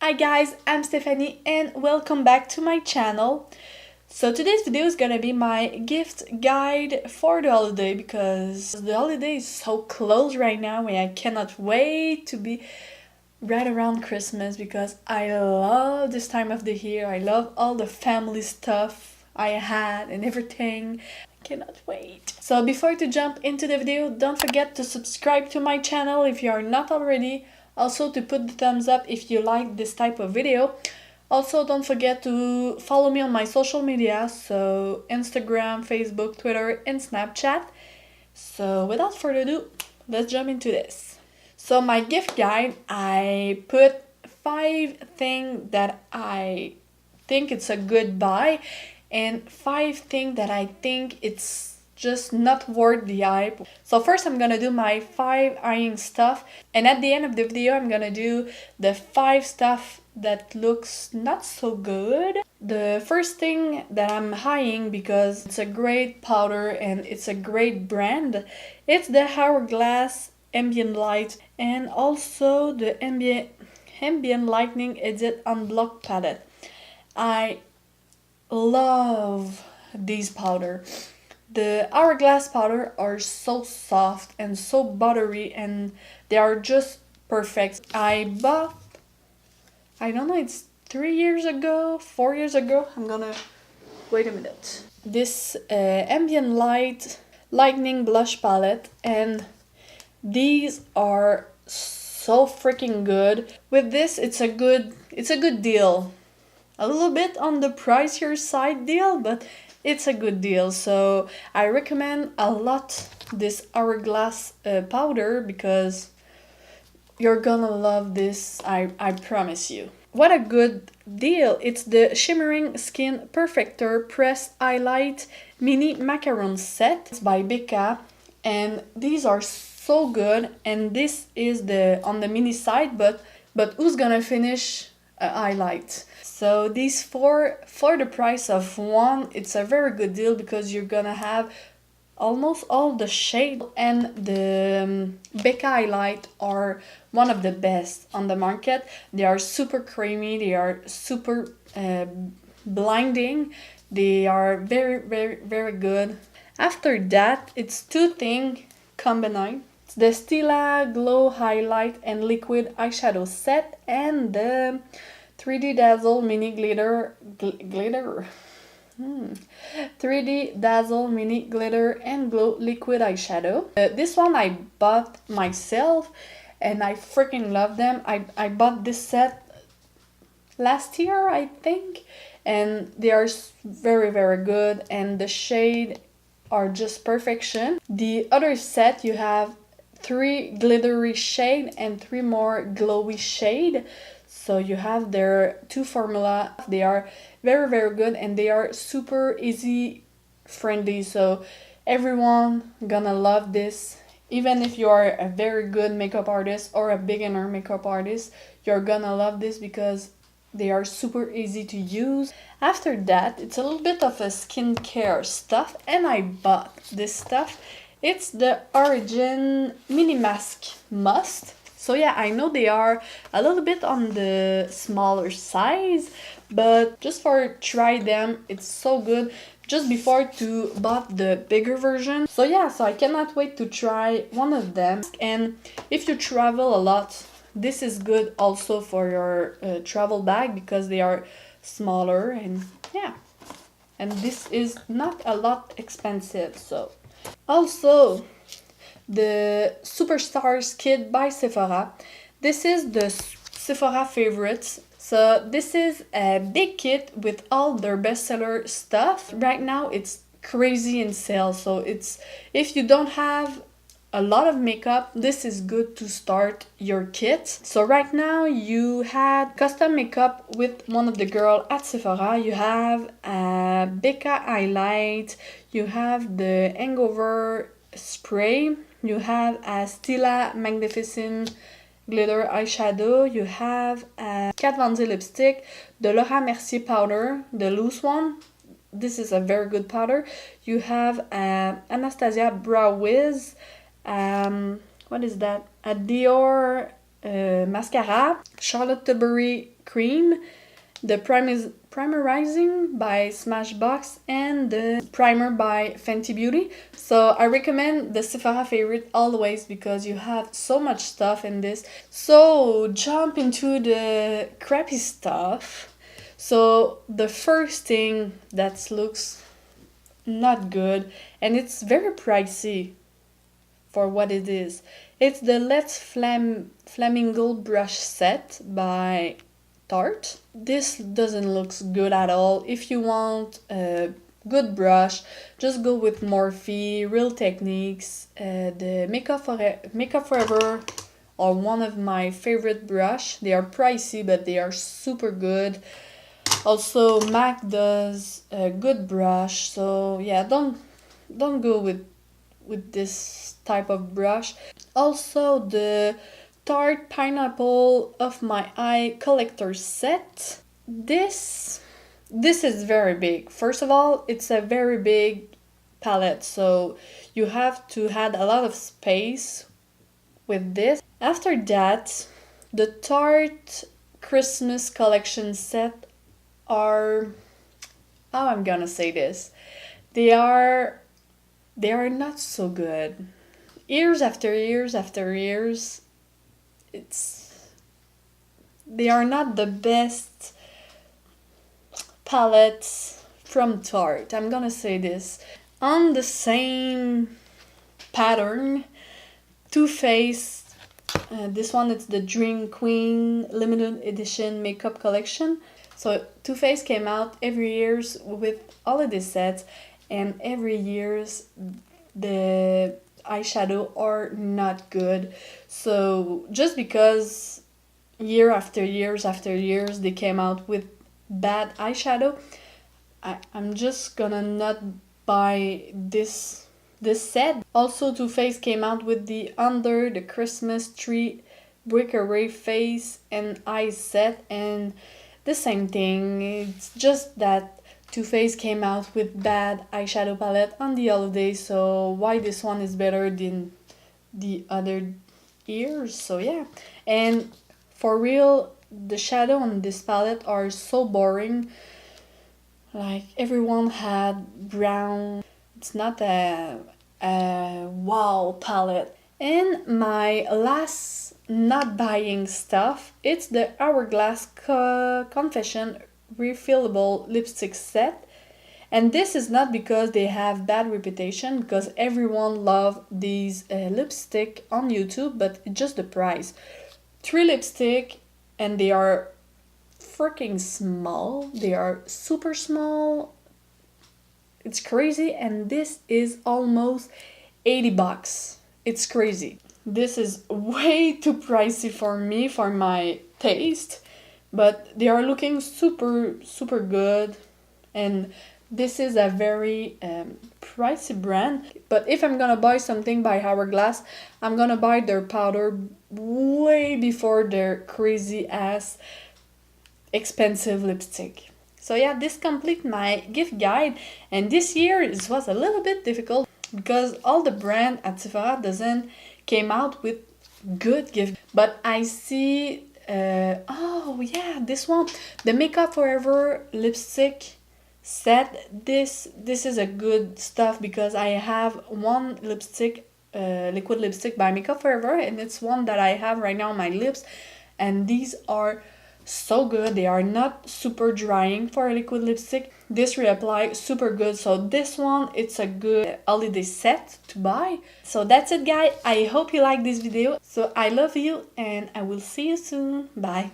Hi guys, I'm Stephanie and welcome back to my channel. So today's video is gonna be my gift guide for the holiday because the holiday is so close right now and I cannot wait to be right around Christmas because I love this time of the year. I love all the family stuff I had and everything. I cannot wait. So before to jump into the video, don't forget to subscribe to my channel if you are not already. Also to put the thumbs up if you like this type of video. Also don't forget to follow me on my social media, so Instagram, Facebook, Twitter and Snapchat. So without further ado, let's jump into this. So my gift guide, I put 5 things that I think it's a good buy and 5 things that I think it's just not worth the hype. So first I'm gonna do my 5 eyeing stuff, and at the end of the video I'm gonna do the 5 stuff that looks not so good. The first thing that I'm eyeing, because it's a great powder and it's a great brand, it's the Hourglass Ambient Light and also the Ambient Lightning Edit Unblock palette. I love these powder. The Hourglass powder are so soft and so buttery and they are just perfect. I bought, I don't know, it's 3 years ago, 4 years ago. I'm gonna, wait a minute. This Ambient Lightning Blush palette, and these are so freaking good. With this, it's a good deal. A little bit on the pricier side deal, but it's a good deal. So I recommend a lot this Hourglass powder because you're gonna love this, I promise you. What a good deal! It's the Shimmering Skin Perfector Press Highlight Mini Macaron set. It's by Becca and these are so good, and this is the on the mini side, but who's gonna finish a highlight? So these four, for the price of one, it's a very good deal because you're gonna have almost all the shade, and the Becca highlight are one of the best on the market. They are super creamy, they are super blinding, they are very good. After that, it's 2 things combined. It's the Stila Glow Highlight and Liquid Eyeshadow set and the 3D Dazzle Mini 3D Dazzle Mini Glitter and Glow Liquid Eyeshadow. This one I bought myself and I freaking love them. I bought this set last year, I think, and they are very good and the shade are just perfection. The other set, you have 3 glittery shade and 3 more glowy shade. So you have their 2 formula. They are very good and they are super easy friendly. So everyone gonna love this. Even if you are a very good makeup artist or a beginner makeup artist, you're gonna love this because they are super easy to use. After that, it's a little bit of a skincare stuff and I bought this stuff. It's the Origin Mini Mask Must. So yeah, I know they are a little bit on the smaller size, but just for try them, it's so good. Just before to bought the bigger version. So yeah, so I cannot wait to try one of them. And if you travel a lot, this is good also for your travel bag because they are smaller and yeah. And this is not a lot expensive, so. Also, the Superstars Kit by Sephora. This is the Sephora favorites. So this is a big kit with all their bestseller stuff. Right now it's crazy in sale. So it's, if you don't have a lot of makeup, this is good to start your kit. So right now you had custom makeup with one of the girl at Sephora. You have a Becca highlight. You have the hangover spray. You have a Stila Magnificent Glitter Eyeshadow. You have a Kat Von D lipstick, the Laura Mercier powder, the loose one. This is a very good powder. You have Anastasia Brow Wiz. What is that? A Dior mascara, Charlotte Tilbury cream, the Primerizing by Smashbox, and the primer by Fenty Beauty. So I recommend the Sephora favorite always because you have so much stuff in this. So jump into the crappy stuff. So the first thing that looks not good, and it's very pricey for what it is. It's the Let's Flamingle brush set by Tarte. This doesn't look good at all. If you want a good brush, just go with Morphe, Real Techniques, the Makeup Forever are one of my favorite brush. They are pricey, but they are super good. Also, MAC does a good brush, so yeah, don't go with this type of brush. Also, the Tarte Pineapple of My Eye collector set. This is very big. First of all, it's a very big palette, so you have to add a lot of space with this. After that, the Tarte Christmas collection set are, how I'm gonna say this, they are not so good. Years after years after years, they are not the best palettes from Tarte. I'm gonna say this. On the same pattern, Too Faced, this one it's the Dream Queen limited edition makeup collection. So Too Faced came out every years with holiday sets, and every years the eyeshadow are not good. So just because year after years after years they came out with bad eyeshadow, I'm just gonna not buy this set. Also, Too Faced came out with the Under the Christmas Tree Breakaway Face and Eye set, and the same thing. It's just that Too Faced came out with bad eyeshadow palette on the holidays, so why this one is better than the other years? So yeah, and for real, the shadow on this palette are so boring. Like, everyone had brown. It's not a wow palette. And my last not buying stuff, it's the Hourglass Confession Refillable lipstick set. And this is not because they have bad reputation, because everyone love these lipstick on YouTube, but it's just the price. 3 lipstick, and they are freaking small. They are super small. It's crazy, and this is almost 80 bucks. It's crazy. This is way too pricey for me, for my taste, but they are looking super good, and this is a very pricey brand. But if I'm gonna buy something by Hourglass, I'm gonna buy their powder way before their crazy ass expensive lipstick. So yeah, this completes my gift guide, and this year it was a little bit difficult because all the brand at Sephora doesn't came out with good gift. But I see, oh yeah, this one, the Makeup Forever lipstick set. This is a good stuff because I have one lipstick, liquid lipstick by Makeup Forever, and it's one that I have right now on my lips, and these are so good. They are not super drying for a liquid lipstick. This reapply super good. So this one, it's a good holiday set to buy. So that's it, guys. I hope you like this video. So I love you, and I will see you soon. Bye.